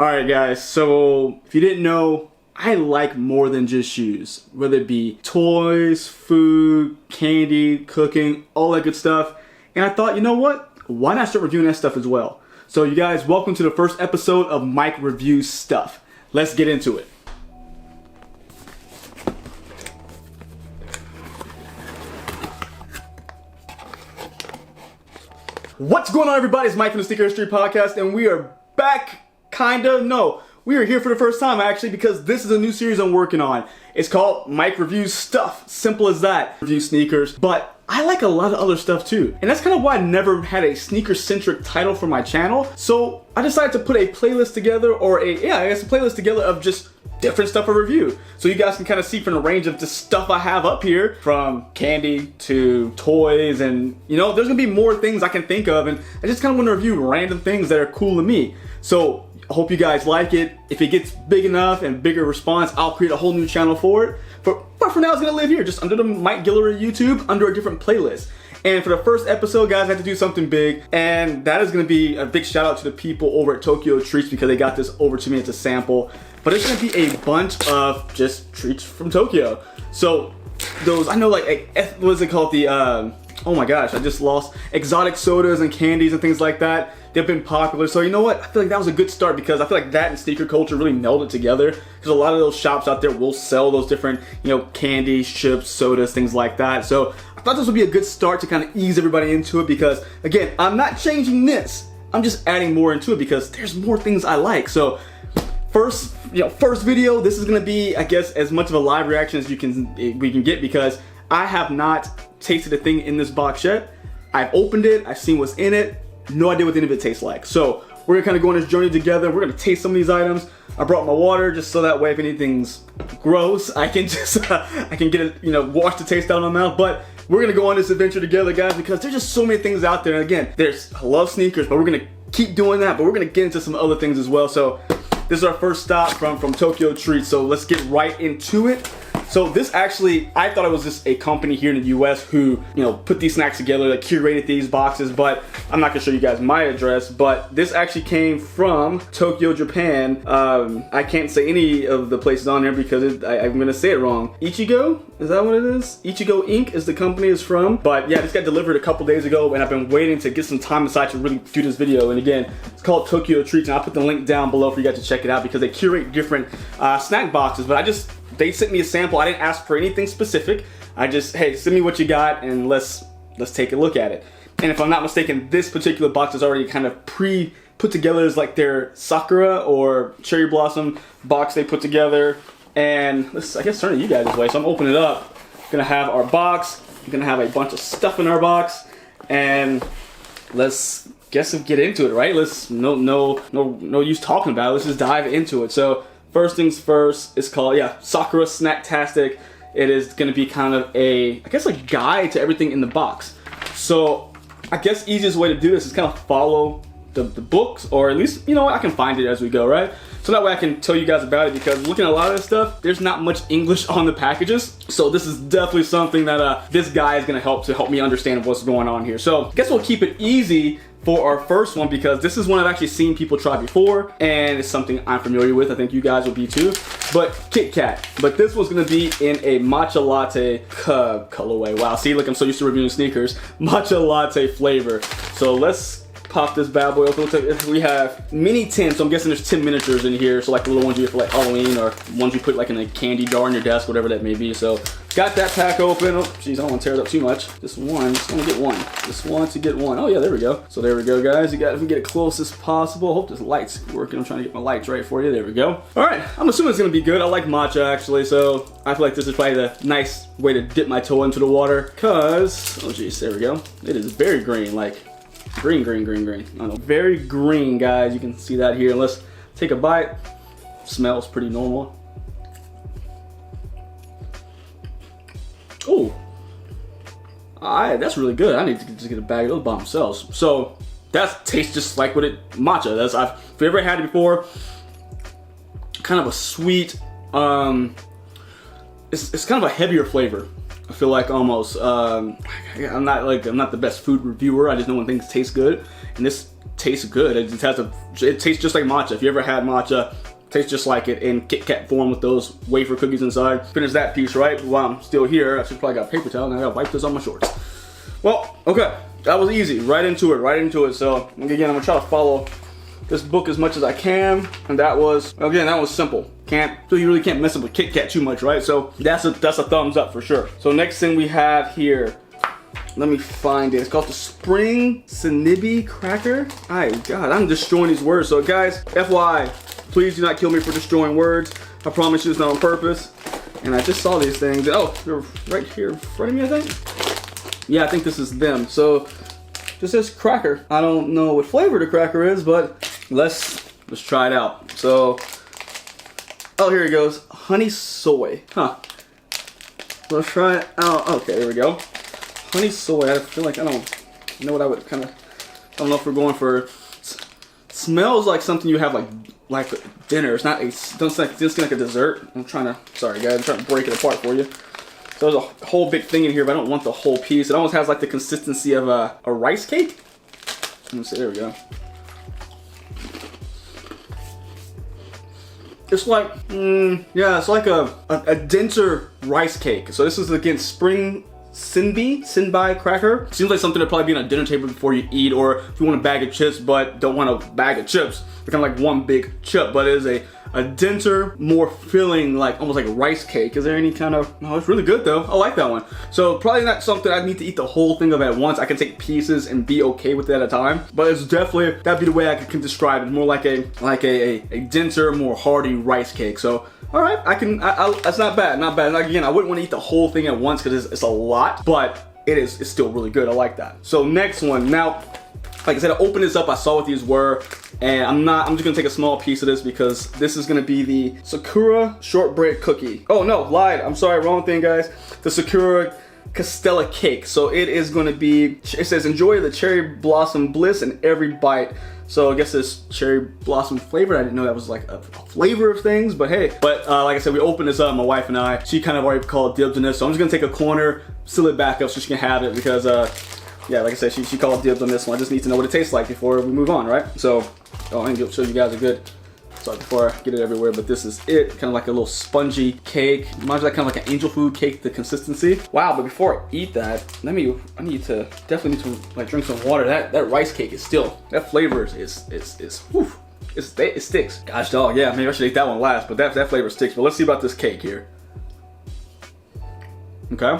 Alright guys, so if you didn't know, I like more than just shoes. Whether it be toys, food, candy, cooking, all that good stuff. And I thought, you know what? Why not start reviewing that stuff as well? So you guys, welcome to the first episode of Mike Reviews Stuff. Let's get into it. What's going on, everybody? It's Mike from the Sneaker History Podcast, and we are back. No, we are here for the first time actually, because this is a new series I'm working on. It's called Mike Reviews Stuff. Simple as that. Review sneakers, but I like a lot of other stuff too. And that's kind of why I never had a sneaker-centric title for my channel. So I decided to put a playlist together, or a playlist together of just different stuff to review. So you guys can kind of see from the range of the stuff I have up here, from candy to toys, and you know, there's gonna be more things I can think of, and I just kind of want to review random things that are cool to me. So I hope you guys like it. If it gets big enough and bigger response, I'll create a whole new channel for it. But for now, it's gonna live here, just under the Mike Guillory YouTube, under a different playlist. And for the first episode, guys, I had to do something big, and that is gonna be a big shout out to the people over at Tokyo Treats, because they got this over to me as a sample. But it's gonna be a bunch of just treats from Tokyo. So those, I know, like what's it called? The oh my gosh, I just lost exotic sodas and candies and things like that. They've been popular, so you know what? I feel like that was a good start, because I feel like that and sneaker culture really melded together. Because a lot of those shops out there will sell those different, you know, candies, chips, sodas, things like that. So I thought this would be a good start to kind of ease everybody into it, because again, I'm not changing this. I'm just adding more into it because there's more things I like. So first video, this is gonna be, I guess, as much of a live reaction as we can get, because I have not tasted a thing in this box yet. I've opened it, I've seen what's in it. No idea what any of it tastes like. So we're gonna kind of go on this journey together. We're gonna taste some of these items. I brought my water just so that way if anything's gross, I can just I can get it, you know, wash the taste out of my mouth. But we're gonna go on this adventure together, guys, because there's just so many things out there. And again, I love sneakers, but we're gonna keep doing that. But we're gonna get into some other things as well. So this is our first stop from Tokyo Treats. So let's get right into it. So this actually, I thought it was just a company here in the US who, you know, put these snacks together, that curated these boxes, but I'm not gonna show you guys my address, but this actually came from Tokyo, Japan. I can't say any of the places on there because I'm gonna say it wrong. Ichigo, is that what it is? Ichigo Inc. is the company it's from. But yeah, this got delivered a couple days ago, and I've been waiting to get some time aside to really do this video. And again, it's called Tokyo Treats, and I'll put the link down below for you guys to check it out, because they curate different snack boxes. But they sent me a sample. I didn't ask for anything specific. I just, hey, send me what you got and let's take a look at it. And if I'm not mistaken, this particular box is already kind of put together as like their Sakura or Cherry Blossom box they put together. And let's, I guess, turn it you guys' way. So I'm opening it up. Gonna have our box. We're gonna have a bunch of stuff in our box, and let's get into it, right? Let's no use talking about it. Let's just dive into it. So first things first, it's called, Sakura Snacktastic. It is gonna be kind of a guide to everything in the box. So I guess easiest way to do this is kind of follow the books, or at least, you know, I can find it as we go, right? So that way I can tell you guys about it, because looking at a lot of this stuff, there's not much English on the packages. So this is definitely something that this guy is gonna help me understand what's going on here. So I guess we'll keep it easy for our first one, because this is one I've actually seen people try before, and it's something I'm familiar with. I think you guys will be too. But Kit Kat. But this one's gonna be in a matcha latte colorway. Wow, see, look, I'm so used to reviewing sneakers. Matcha latte flavor. So let's pop this bad boy open. We have mini tin, so I'm guessing there's 10 miniatures in here. So like the little ones you get for like Halloween, or ones you put like in a candy jar on your desk, whatever that may be. So got that pack open. Oh, geez, I don't want to tear it up too much. Just want to get one. Just want to get one. Oh yeah, there we go. So there we go, guys. If we get it close as possible. Hope this light's working. I'm trying to get my lights right for you. There we go. All right, I'm assuming it's gonna be good. I like matcha actually, so I feel like this is probably the nice way to dip my toe into the water. Cause, oh geez, there we go. It is very green, like green. I don't know, very green, guys. You can see that here. Let's take a bite. Smells pretty normal. Oh, that's really good. I need to just get a bag of those by themselves. So that tastes just like what matcha. If you ever had it before, kind of a sweet. It's kind of a heavier flavor. I feel like almost. I'm not the best food reviewer. I just know when things taste good, and this tastes good. It tastes just like matcha. If you ever had matcha, it tastes just like it in Kit Kat form with those wafer cookies inside. Finish that piece, right? While I'm still here, I should probably got a paper towel and I gotta wipe this on my shorts. Well, okay, that was easy. Right into it. So again, I'm gonna try to follow this book as much as I can, and that was simple. You really can't mess up with Kit Kat too much, right? So that's a thumbs up for sure. So next thing we have here, let me find it. It's called the Spring Sinibi Cracker. God, I'm destroying these words. So guys, FYI, please do not kill me for destroying words. I promise you it's not on purpose. And I just saw these things. Oh, they're right here in front of me, I think. Yeah, I think this is them. So this is cracker. I don't know what flavor the cracker is, but let's try it out. So, oh, here it goes. Honey soy. Huh. Let's try it out. Okay, there we go. Honey soy. I feel like I don't know what I would kind of. I don't know if we're going for. Smells like something you have like dinner. It's not a. Don't seem like a dessert. Sorry guys, I'm trying to break it apart for you. So there's a whole big thing in here, but I don't want the whole piece. It almost has like the consistency of a rice cake. Let me see. There we go. It's like, yeah, it's like a denser rice cake. So this is again Spring Sinibi cracker. Seems like something to probably be on a dinner table before you eat, or if you want a bag of chips but don't want a bag of chips. They're kind of like one big chip, but it is a denser, more filling, like almost like a rice cake. Is there any kind of, no, it's really good though. I like that one. So probably not something I need to eat the whole thing of at once. I can take pieces and be okay with it at a time. But it's definitely, that'd be the way I can describe it. More like a denser, more hearty rice cake. So all right, that's not bad, not bad. Like, again, I wouldn't want to eat the whole thing at once because it's a lot, but it's still really good. I like that. So next one. Now, like I said, I opened this up, I saw what these were, and I'm just gonna take a small piece of this because this is gonna be the Sakura shortbread cookie. Oh no, lied, I'm sorry, wrong thing guys. The Sakura Castella cake. So it is gonna be, it says enjoy the cherry blossom bliss in every bite. So I guess this cherry blossom flavor, I didn't know that was like a flavor of things, but hey. But like I said, we opened this up, my wife and I, she kind of already called dibs on this, so I'm just gonna take a corner, seal it back up so she can have it because yeah, like I said, she called dibs on this one. I just need to know what it tastes like before we move on, right? So, oh, I can show you guys a good, sorry, before I get it everywhere, but this is it. Kind of like a little spongy cake. Reminds me like kind of like an angel food cake, the consistency. Wow, but before I eat that, definitely need to like drink some water. That rice cake is still, that flavor is whew, it sticks. Gosh dog, yeah, maybe I should eat that one last, but that flavor sticks. But let's see about this cake here. Okay.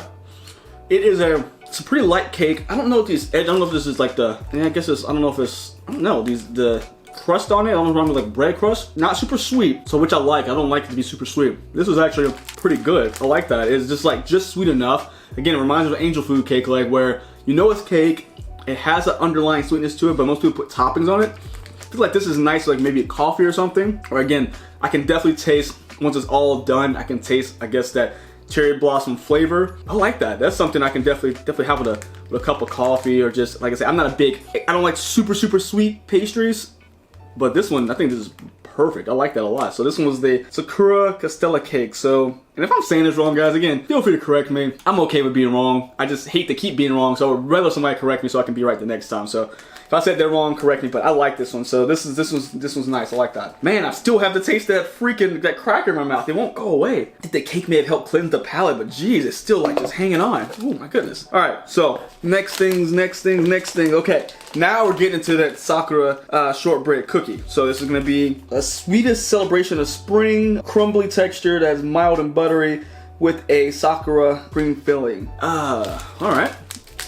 It's a pretty light cake. I don't know if I don't know if this is like the, yeah, I guess it's, I don't know if it's, I don't know, the crust on it, I don't know if I'm like bread crust. Not super sweet, so which I like. I don't like it to be super sweet. This was actually pretty good. I like that. It's just sweet enough. Again, it reminds me of angel food cake, like where you know it's cake, it has an underlying sweetness to it, but most people put toppings on it. I feel like this is nice, like maybe a coffee or something. Or again, I can definitely taste, once it's all done, I can taste, I guess, that cherry blossom flavor. I like that. That's something I can definitely have with a cup of coffee, or just, like I said, I don't like super sweet pastries, but this one, I think this is perfect. I like that a lot. So this one was the Sakura Castella cake. So, and if I'm saying this wrong, guys, again, feel free to correct me. I'm okay with being wrong. I just hate to keep being wrong, so I would rather somebody correct me so I can be right the next time. So if I said they're wrong, correct me, but I like this one. So this one's nice. I like that. Man, I still have to taste that cracker in my mouth. It won't go away. I think the cake may have helped cleanse the palate, but geez, it's still like just hanging on. Oh my goodness. All right, so next thing. Okay, now we're getting into that Sakura shortbread cookie. So this is gonna be a sweetest celebration of spring, crumbly texture that's mild and buttery with a Sakura cream filling. All right.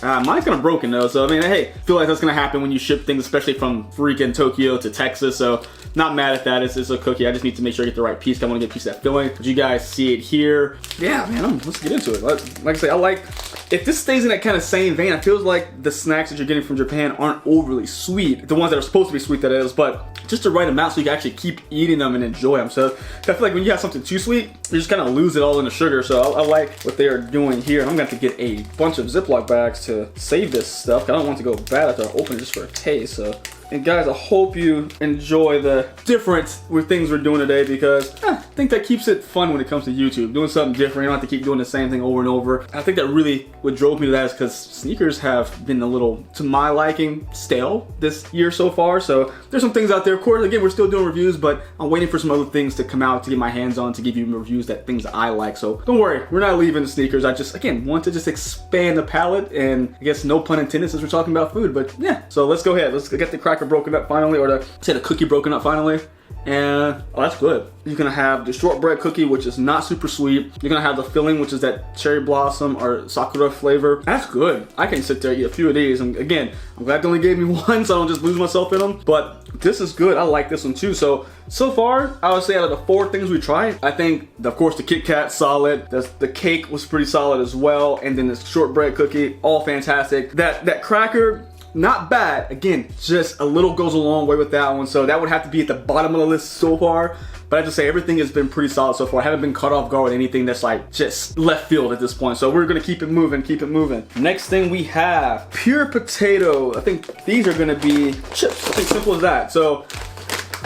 Mine's kind of broken though, so I mean, hey, I feel like that's gonna happen when you ship things, especially from freaking Tokyo to Texas, so not mad at that. It's a cookie. I just need to make sure I get the right piece. I want to get a piece of that filling. But you guys see it here. Yeah, man, let's get into it. Like I say, if this stays in that kind of same vein, it feels like the snacks that you're getting from Japan aren't overly sweet. The ones that are supposed to be sweet, that is, but just the right amount so you can actually keep eating them and enjoy them. So I feel like when you have something too sweet, you just kind of lose it all in the sugar. So I like what they are doing here. And I'm going to have to get a bunch of Ziploc bags to save this stuff. I don't want it to go bad after I open it just for a taste. So And guys, I hope you enjoy the different things we're doing today, because I think that keeps it fun when it comes to YouTube. Doing something different, you don't have to keep doing the same thing over and over. I think that really what drove me to that is because sneakers have been a little, to my liking, stale this year so far. So there's some things out there. Of course, again, we're still doing reviews, but I'm waiting for some other things to come out to get my hands on to give you reviews that things that I like. So don't worry, we're not leaving the sneakers. I just, again, want to just expand the palette, and I guess no pun intended since we're talking about food, but yeah. So let's go ahead. Let's get the cracker broken up finally, or the cookie broken up finally. And oh, that's good. You're gonna have the shortbread cookie, which is not super sweet. You're gonna have the filling, which is that cherry blossom or sakura flavor. That's good. I can sit there and eat a few of these. And again, I'm glad they only gave me one, so I don't just lose myself in them. But this is good. I like this one too. So far, I would say out of the 4 things we tried, I think, of course, the Kit Kat, solid. The cake was pretty solid as well. And then this shortbread cookie, all fantastic. That cracker, not bad. Again, just a little goes a long way with that one. So that would have to be at the bottom of the list so far. But I have to say, everything has been pretty solid so far. I haven't been caught off guard with anything that's like just left field at this point. So we're gonna keep it moving, keep it moving. Next thing we have, pure potato. I think these are gonna be chips. I think simple as that. So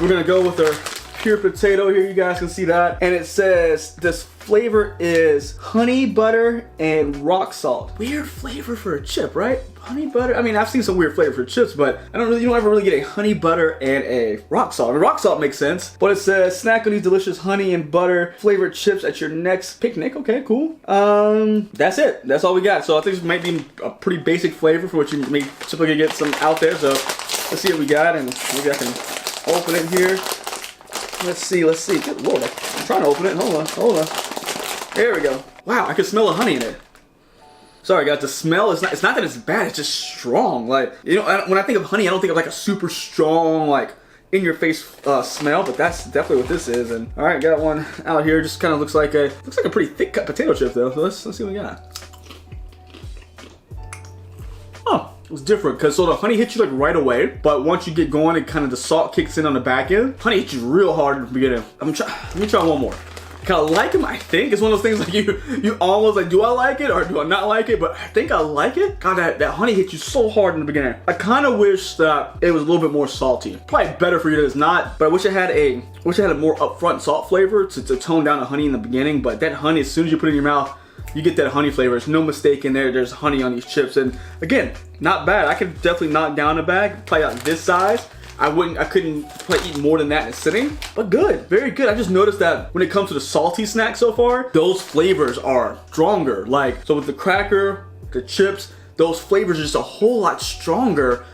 we're gonna go with our pure potato here. You guys can see that. And it says this flavor is honey butter and rock salt. Weird flavor for a chip, right? Honey butter. I mean, I've seen some weird flavor for chips, but you don't ever really get a honey butter and a rock salt. I mean, rock salt makes sense, but it says snack on these delicious honey and butter flavored chips at your next picnic. Okay, cool. That's it. That's all we got. So I think this might be a pretty basic flavor for what you may typically get some out there. So let's see what we got, and maybe I can open it here. Let's see. Good Lord, I'm trying to open it. Hold on. There we go. Wow, I can smell the honey in it. Sorry guys, the smell is not that it's bad, it's just strong. Like, you know, when I think of honey, I don't think of like a super strong, like, in your face smell, but that's definitely what this is. And all right, got one out here. Just kind of looks like a pretty thick cut potato chip though. So let's see what we got. Oh, it was different because so the honey hits you like right away, but once you get going, it kind of the salt kicks in on the back end. Honey hits you real hard in the beginning. Let me try one more. I like them, I think. It's one of those things like you almost like, do I like it or do I not like it? But I think I like it. God, that honey hits you so hard in the beginning. I kind of wish that it was a little bit more salty. Probably better for you that it's not, but I wish it had a more upfront salt flavor to tone down the honey in the beginning. But that honey, as soon as you put it in your mouth, you get that honey flavor. There's no mistake in there. There's honey on these chips. And again, not bad. I could definitely knock down a bag, probably out this size. I couldn't probably eat more than that in a sitting, but good, very good. I just noticed that when it comes to the salty snacks so far, those flavors are stronger. Like, so with the cracker, the chips, those flavors are just a whole lot stronger.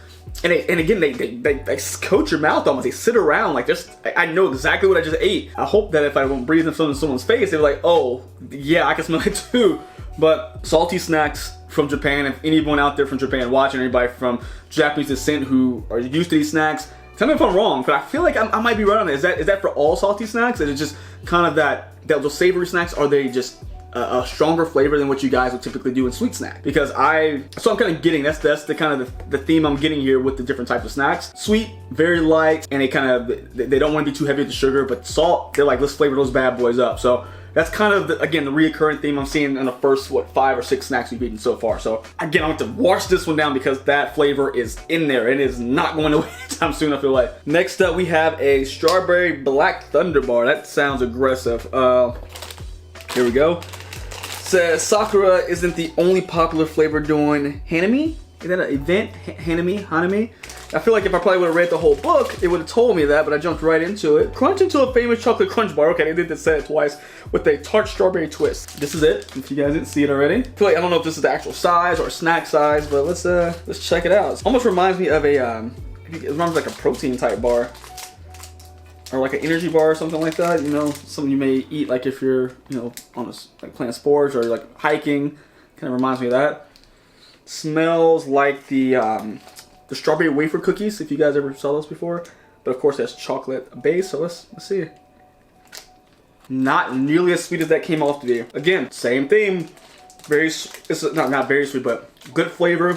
And again, they coat your mouth almost. They sit around like just, I know exactly what I just ate. I hope that if I don't breathe in someone's face, they're like, oh, yeah, I can smell it too. But salty snacks from Japan, if anyone out there from Japan watching, anybody from Japanese descent who are used to these snacks, tell me if I'm wrong, but I feel like I might be right on it. Is that for all salty snacks? Is it just kind of those savory snacks, are they just a stronger flavor than what you guys would typically do in sweet snack? Because I'm kind of getting, that's the kind of the theme I'm getting here with the different types of snacks. Sweet, very light, and they don't want to be too heavy with the sugar, but salt, they're like, let's flavor those bad boys up. So that's kind of, again, the reoccurring theme I'm seeing in the first, 5 or 6 snacks we've eaten so far. So again, I want to wash this one down because that flavor is in there. It is not going away anytime soon, I feel like. Next up, we have a strawberry black thunder bar. That sounds aggressive. Here we go. Says Sakura isn't the only popular flavor doing Hanami. Is that an event? Hanami? I feel like if I probably would have read the whole book, it would have told me that, but I jumped right into it. Crunch into a famous chocolate crunch bar. Okay, they did say it twice with a tart strawberry twist. This is it, if you guys didn't see it already. I feel like, I don't know if this is the actual size or snack size, but let's check it out. It almost reminds me of it reminds me like a protein type bar. Or like an energy bar or something like that. You know, something you may eat like if you're, on like playing sports or like hiking. Kind of reminds me of that. Smells like the strawberry wafer cookies, if you guys ever saw those before. But of course that's chocolate base, so let's see. Not nearly as sweet as that came off to be. Again, same theme. It's not very sweet, but good flavor,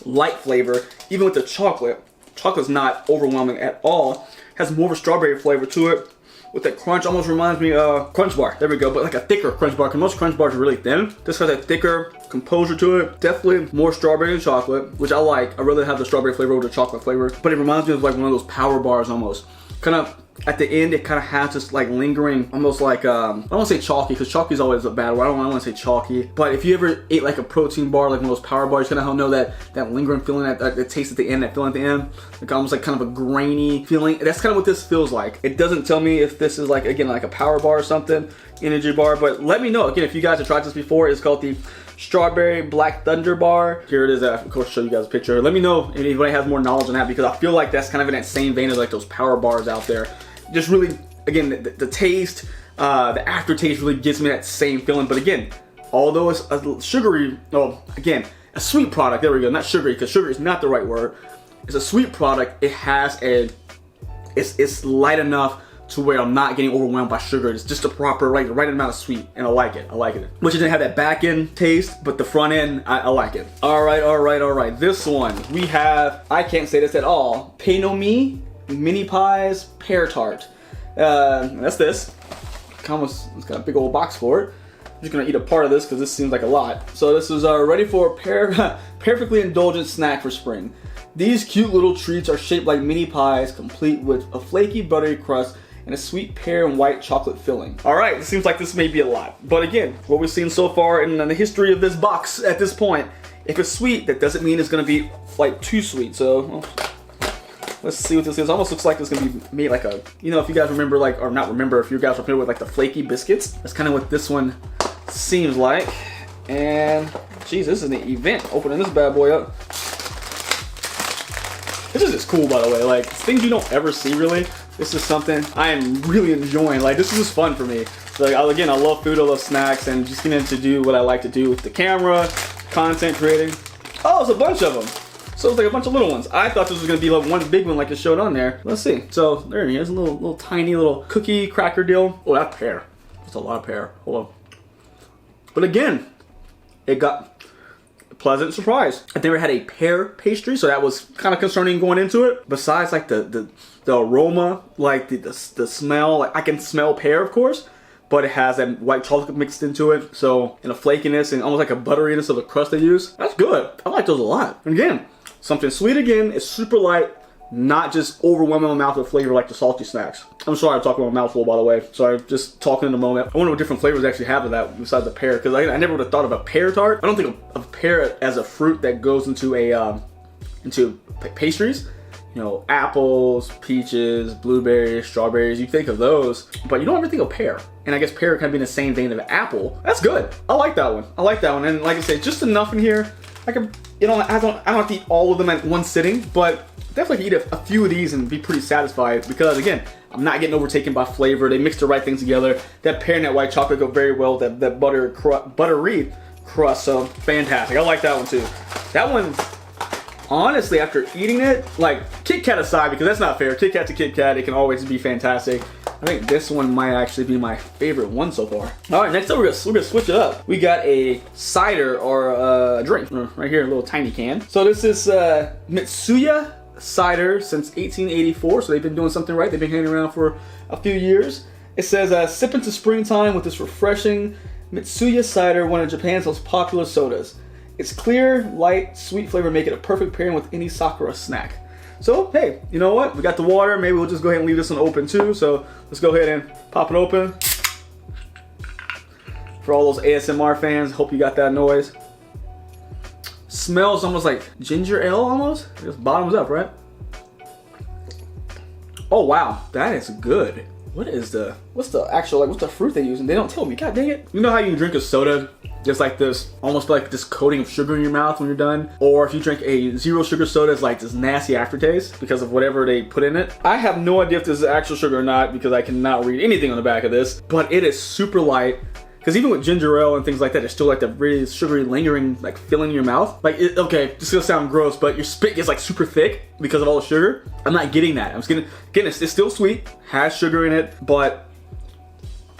light flavor. Even with the chocolate, chocolate's not overwhelming at all. Has more of a strawberry flavor to it. With that crunch, almost reminds me of Crunch Bar. There we go, but like a thicker Crunch Bar, because most Crunch Bars are really thin. This has a thicker composure to it. Definitely more strawberry and chocolate, which I like. I really have the strawberry flavor over the chocolate flavor, but it reminds me of like one of those power bars almost. Kind of at the end, it kind of has this like lingering, almost like I don't want to say chalky, because chalky is always a bad word. I don't want to say chalky, but if you ever ate like a protein bar, like one of those power bars, you're gonna know that lingering feeling, that taste at the end, that feeling at the end, like almost like kind of a grainy feeling. That's kind of what this feels like. It doesn't tell me if this is like, again, like a power bar or something, energy bar, but let me know again if you guys have tried this before. It's called the Strawberry Black Thunder Bar. Here it is. I of course show you guys a picture. Let me know if anybody has more knowledge on that, because I feel like that's kind of in that same vein as like those power bars out there. Just really, again, the taste, the aftertaste really gives me that same feeling. But again, although it's a sugary, again, a sweet product. There we go. Not sugary, because sugar is not the right word. It's a sweet product. It has it's light enough to where I'm not getting overwhelmed by sugar. It's just a proper, right amount of sweet, and I like it. I like it. Which it didn't have that back end taste, but the front end, I like it. All right. This one, we have, I can't say this at all, Pain No Mi Mini Pies Pear Tart. That's this. It's got a big old box for it. I'm just gonna eat a part of this because this seems like a lot. So this is ready for a perfectly indulgent snack for spring. These cute little treats are shaped like mini pies, complete with a flaky buttery crust and a sweet pear and white chocolate filling. All right, it seems like this may be a lot, but again, what we've seen so far in the history of this box at this point, if it's sweet, that doesn't mean it's gonna be like too sweet. So let's see what this is. Almost looks like it's gonna be made like a, if you guys remember, like, or not remember, if you guys are familiar with like the flaky biscuits, that's kind of what this one seems like. And geez, this is an event opening this bad boy up. This is just cool, by the way. Like, things you don't ever see really. This is something I am really enjoying. Like, this is just fun for me. So, like, again, I love food, I love snacks, and just getting to do what I like to do with the camera, content creating. Oh, it's a bunch of them. So it's like a bunch of little ones. I thought this was gonna be like one big one like it showed on there. Let's see. So there it is, a little tiny little cookie cracker deal. Oh, that's pear. That's a lot of pear. Hold on. But again, it got a pleasant surprise. I've never had a pear pastry, so that was kind of concerning going into it. Besides like the aroma, like the smell, like I can smell pear, of course, but it has that white chocolate mixed into it. So, and a flakiness and almost like a butteriness of the crust they use. That's good. I like those a lot. And again, something sweet again. It's super light, not just overwhelming my mouth with flavor like the salty snacks. I'm sorry I'm talking about my mouth full, by the way. Sorry, just talking in a moment. I wonder what different flavors actually have of that besides the pear, because I never would have thought of a pear tart. I don't think of pear as a fruit that goes into into pastries. Apples, peaches, blueberries, strawberries, you think of those, but you don't ever think of pear. And I guess pear kind of be in the same vein of apple. That's good. I like that one. And like I said, just enough in here. I don't have to eat all of them at one sitting, but definitely eat a few of these and be pretty satisfied, because again, I'm not getting overtaken by flavor. They mix the right things together. That pear and that white chocolate go very well with that buttery crust, so fantastic. I like that one too. That one, honestly, after eating it, like Kit Kat aside, because that's not fair. Kit Kat's a Kit Kat, it can always be fantastic. I think this one might actually be my favorite one so far. All right, next up we're gonna switch it up. We got a cider or a drink right here, a little tiny can. So this is Mitsuya cider since 1884. So they've been doing something right. They've been hanging around for a few years. It says sip into springtime with this refreshing Mitsuya cider, one of Japan's most popular sodas. Its clear, light, sweet flavor make it a perfect pairing with any Sakura snack. So, hey, you know what? We got the water. Maybe we'll just go ahead and leave this one open too. So let's go ahead and pop it open. For all those ASMR fans, hope you got that noise. Smells almost like ginger ale almost. Just bottoms up, right? Oh wow, that is good. What's the fruit they use? And they don't tell me. God dang it. You know how you can drink a soda, just like this, almost like this coating of sugar in your mouth when you're done? Or if you drink a zero sugar soda, it's like this nasty aftertaste because of whatever they put in it. I have no idea if this is actual sugar or not because I cannot read anything on the back of this, but it is super light. Because even with ginger ale and things like that, it's still like that really sugary, lingering, like filling in your mouth. Like, okay, this is gonna sound gross, but your spit gets like super thick because of all the sugar. I'm not getting that. I'm just getting, again, it's still sweet, has sugar in it, but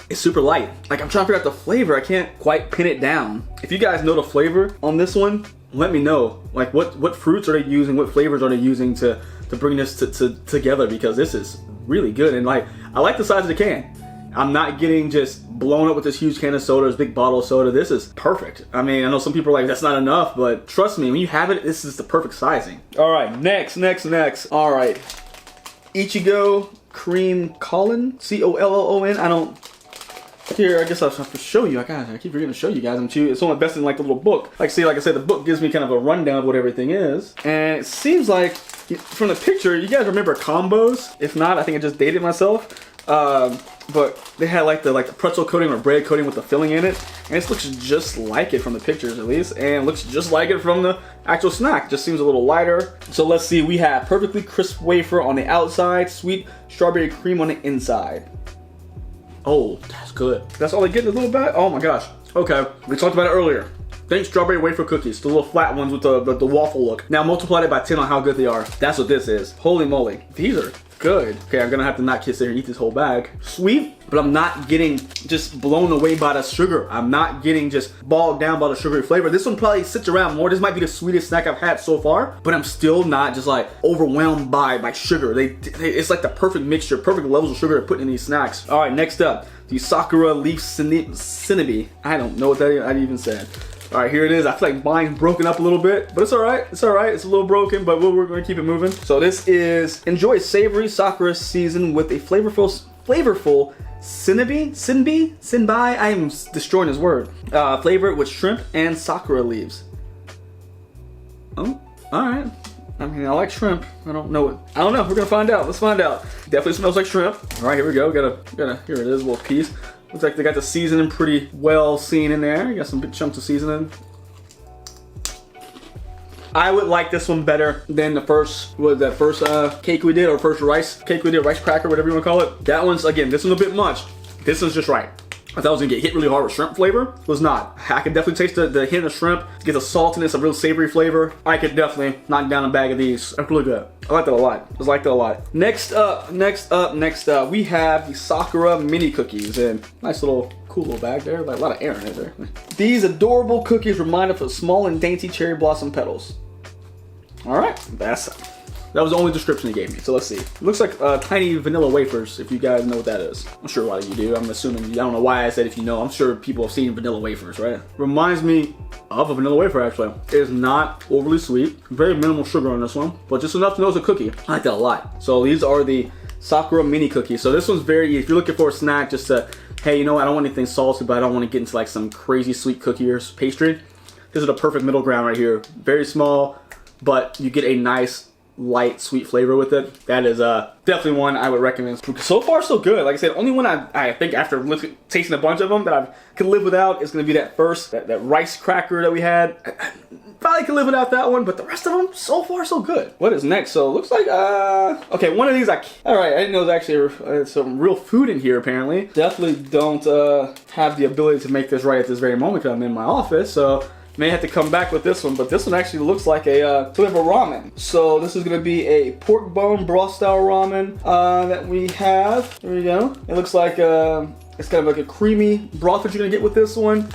it's super light. Like, I'm trying to figure out the flavor. I can't quite pin it down. If you guys know the flavor on this one, let me know. Like, what fruits are they using? What flavors are they using to to bring this together, because this is really good. And like, I like the size of the can. I'm not getting just blown up with this huge can of soda, this big bottle of soda. This is perfect. I mean, I know some people are like, that's not enough, but trust me, when you have it, this is the perfect sizing. All right, next. All right, Ichigo Cream Collon, Collon. I don't. Here, I guess I'll have to show you. I keep forgetting to show you guys. It's only best in like the little book. Like I said, the book gives me kind of a rundown of what everything is, and it seems like from the picture, you guys remember combos? If not, I think I just dated myself. But they had like the pretzel coating or bread coating with the filling in it, and this looks just like it from the pictures at least, and looks just like it from the actual snack. Just seems a little lighter. So let's see, we have perfectly crisp wafer on the outside, sweet strawberry cream on the inside. Oh, that's good. That's all they get in a little bag? Oh my gosh. Okay, we talked about it earlier. Think strawberry wafer cookies, the little flat ones with the waffle look. Now multiply it by 10 on how good they are. That's what this is. Holy moly, these are good. Okay, I'm gonna have to not sit there and eat this whole bag. Sweet, but I'm not getting just blown away by the sugar. I'm not getting just bogged down by the sugary flavor. This one probably sits around more. This might be the sweetest snack I've had so far, but I'm still not just like overwhelmed by sugar. It's like the perfect mixture, perfect levels of sugar to put in these snacks. All right, next up, the Sakura Leaf Cinnamon. I don't know what that I even said. All right, here it is. I feel like mine's broken up a little bit, but it's all right. It's all right. It's a little broken, but we're going to keep it moving. So this is enjoy savory Sakura season with a flavorful Sinbai. I am destroying his word. Flavored with shrimp and Sakura leaves. Oh, all right. I mean, I like shrimp. I don't know. We're gonna find out. Let's find out. Definitely smells like shrimp. All right, here we go. Gotta. Here it is, a little piece. Looks like they got the seasoning pretty well seen in there. You got some big chunks of seasoning. I would like this one better than the first cake we did, or first rice cake we did, rice cracker, whatever you want to call it. That one's, again, this one's a bit much. This one's just right. I thought I was gonna get hit really hard with shrimp flavor. It was not. I could definitely taste the hint of shrimp, get the saltiness, a real savory flavor. I could definitely knock down a bag of these. That's really good. I like that a lot. I like that a lot. Next up, we have the Sakura mini cookies, and nice little cool little bag there. Like a lot of air in it there. These adorable cookies remind us of small and dainty cherry blossom petals. All right, that was the only description he gave me, so let's see. It looks like tiny vanilla wafers, if you guys know what that is. I'm sure a lot of you do. I'm assuming, I don't know why I said if you know. I'm sure people have seen vanilla wafers, right? Reminds me of a vanilla wafer, actually. It is not overly sweet. Very minimal sugar on this one, but just enough to know it's a cookie. I like that a lot. So these are the Sakura mini cookies. So this one's very, if you're looking for a snack, just to, hey, you know what, I don't want anything salty, but I don't want to get into like some crazy sweet cookie or pastry. This is the perfect middle ground right here. Very small, but you get a nice, light, sweet flavor with it. That is definitely one I would recommend. So far, so good. Like I said, only one I think after tasting a bunch of them that I could live without is going to be that first, that rice cracker that we had. Probably could live without that one, but the rest of them, so far, so good. What is next? So it looks like, okay, one of these, all right, I didn't know there's actually some real food in here, apparently. Definitely don't have the ability to make this right at this very moment because I'm in my office, so may have to come back with this one, but this one actually looks like a sort of a ramen. So this is gonna be a pork bone broth style ramen that we have. There we go. It looks like it's kind of like a creamy broth that you're gonna get with this one.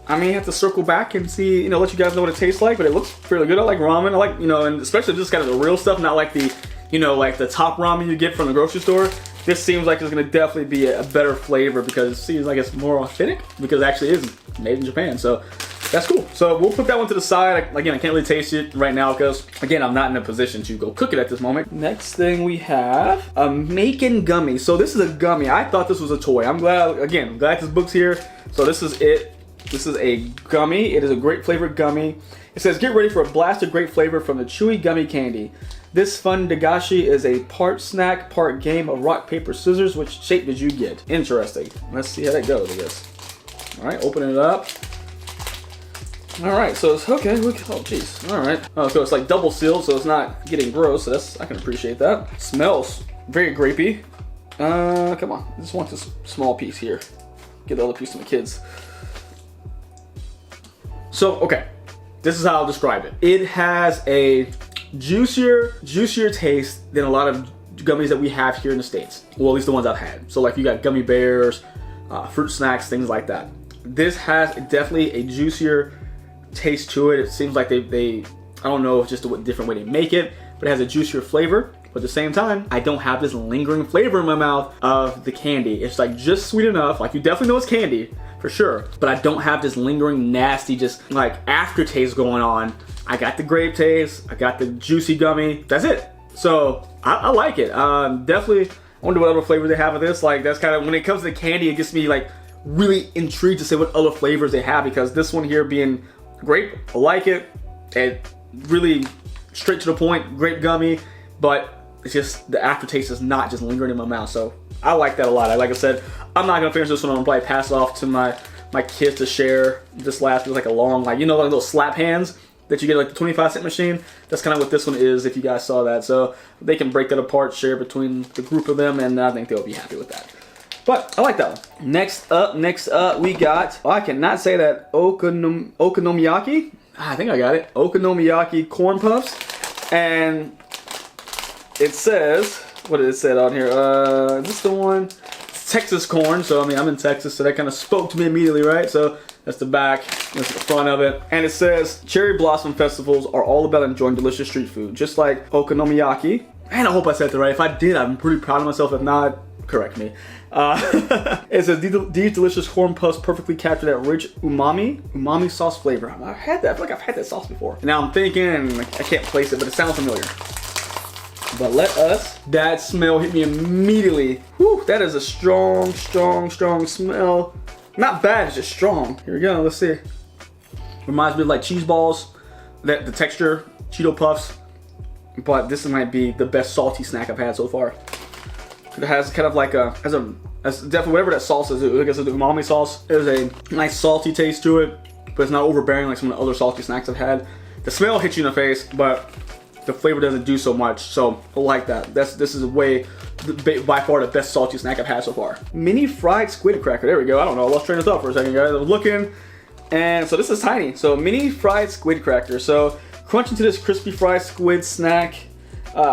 I may have to circle back and see, let you guys know what it tastes like, but it looks fairly good. I like ramen. I like, and especially just kind of the real stuff, not like the, like the top ramen you get from the grocery store. This seems like it's gonna definitely be a better flavor because it seems like it's more authentic because it actually is made in Japan. So that's cool. So we'll put that one to the side. Again, I can't really taste it right now because, again, I'm not in a position to go cook it at this moment. Next thing we have a Macon gummy. So this is a gummy. I thought this was a toy. I'm glad this book's here. So this is it. This is a gummy. It is a great flavored gummy. It says, get ready for a blast of great flavor from the chewy gummy candy. This fun dagashi is a part snack, part game of rock, paper, scissors. Which shape did you get? Interesting. Let's see how that goes, I guess. All right, open it up. All right, so it's okay. Oh, jeez. All right. Oh, so it's like double sealed, so it's not getting gross. So I can appreciate that. Smells very grapey. Come on. I just want this small piece here. Get the other piece to my kids. So, okay. This is how I'll describe it. It has a juicier taste than a lot of gummies that we have here in the States. Well, at least the ones I've had. So, like, you got gummy bears, fruit snacks, things like that. This has definitely a juicier taste to it. It seems like they I don't know just what different way they make it, but but it has a juicier flavor. But at the same time, I don't have this lingering flavor in my mouth of the candy. It's like just sweet enough, like you definitely know it's candy, for sure. But I don't have this lingering, nasty, just like aftertaste going on. I got the grape taste, I got the juicy gummy, that's it. So, I like it. Definitely, I wonder what other flavor they have with this. Like, that's kind of, when it comes to candy, it gets me like really intrigued to see what other flavors they have, because this one here being grape, I like it. And really straight to the point, grape gummy, but it's just, the aftertaste is not just lingering in my mouth. So, I like that a lot. Like I said, I'm not gonna finish this one. I'm gonna probably pass it off to my kids to share. This last was like a long, like, you know, like those slap hands that you get like the 25-cent machine. That's kind of what this one is, if you guys saw that. So they can break that apart, share between the group of them, and I think they'll be happy with that. But I like that one. Next up, we got, I cannot say that, okonomiyaki. I think I got it. Okonomiyaki corn puffs. And it says, what did it say on here? Is this the one? It's Texas corn. So, I mean, I'm in Texas, so that kind of spoke to me immediately, right? So that's the back, that's the front of it. And it says, cherry blossom festivals are all about enjoying delicious street food, just like okonomiyaki. And I hope I said that right. If I did, I'm pretty proud of myself. If not, correct me. It says, these delicious corn puffs perfectly capture that rich umami sauce flavor. I've had that, I feel like I've had that sauce before. And now I'm thinking, and I can't place it, but it sounds familiar. But that smell hit me immediately. Whew, that is a strong smell. Not bad, it's just strong. Here we go, let's see. Reminds me of like cheese balls, the texture, Cheeto Puffs. But this might be the best salty snack I've had so far. It has kind of like as definitely whatever that sauce is, I guess it's the umami sauce. There's a nice salty taste to it, but it's not overbearing like some of the other salty snacks I've had. The smell hits you in the face, but the flavor doesn't do so much, so I like that. This is by far the best salty snack I've had so far. Mini fried squid cracker, there we go. I don't know, let's train this up for a second, guys. I was looking, and so this is tiny. So mini fried squid cracker. So crunch into this crispy fried squid snack,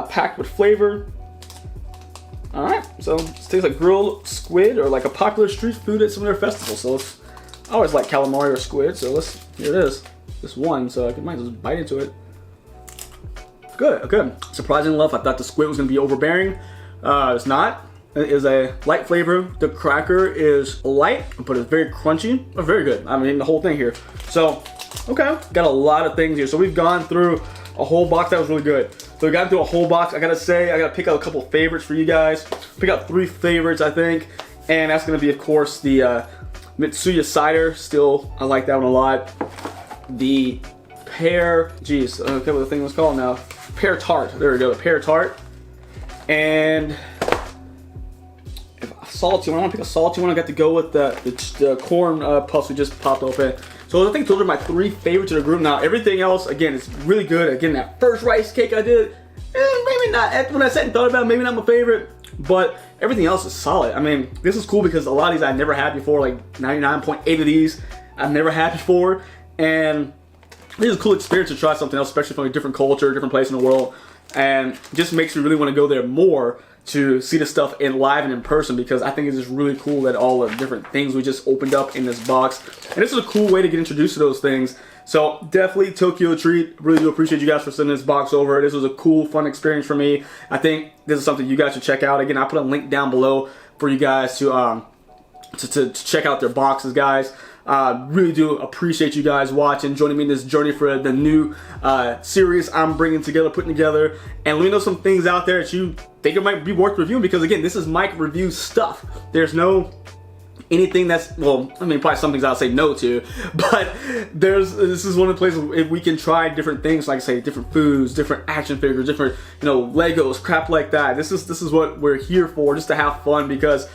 packed with flavor. All right, so it tastes like grilled squid, or like a popular street food at some of their festivals. So I always like calamari or squid, so here it is. This one, so I might just bite into it. Good. Surprisingly enough, I thought the squid was gonna be overbearing. It's not. It is a light flavor. The cracker is light, but it's very crunchy. Oh, very good. I mean, the whole thing here. So, okay, got a lot of things here. So we've gone through a whole box that was really good. So we got through a whole box. I gotta pick out a couple favorites for you guys. Pick out 3 favorites, I think. And that's gonna be, of course, the Mitsuya cider. Still, I like that one a lot. The pear, geez, I forget what the thing was called now. Pear tart. There we go, the pear tart. And salty one. I want to pick a salty one. I got to go with the corn puffs we just popped open. So I think those are my 3 favorites of the group. Now everything else, again, is really good. Again, that first rice cake I did, maybe not. When I sat and thought about it, maybe not my favorite, but everything else is solid. I mean, this is cool because a lot of these I never had before. Like 99.8 of these I've never had before, and this is a cool experience to try something else, especially from a different culture, different place in the world, and just makes me really want to go there more to see the stuff in live and in person, because I think it's just really cool that all the different things we just opened up in this box, and this is a cool way to get introduced to those things. So definitely Tokyo treat. Really do appreciate you guys for sending this box over. This was a cool, fun experience for me. I think this is something you guys should check out. Again, I'll put a link down below for you guys to check out their boxes, guys. Really do appreciate you guys watching, joining me in this journey for the new series I'm putting together, and let me know some things out there that you think it might be worth reviewing, because again, this is Mike Reviews stuff. There's no anything that's, well, I mean, probably some things I'll say no to, but this is one of the places if we can try different things, like say different foods, different action figures, different, Legos, crap like that. This is what we're here for, just to have fun, because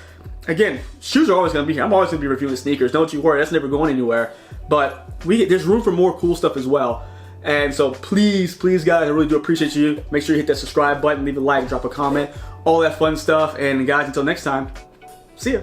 again, shoes are always going to be here. I'm always going to be reviewing sneakers. Don't you worry. That's never going anywhere. But there's room for more cool stuff as well. And so please, guys, I really do appreciate you. Make sure you hit that subscribe button, leave a like, drop a comment, all that fun stuff. And guys, until next time, see ya.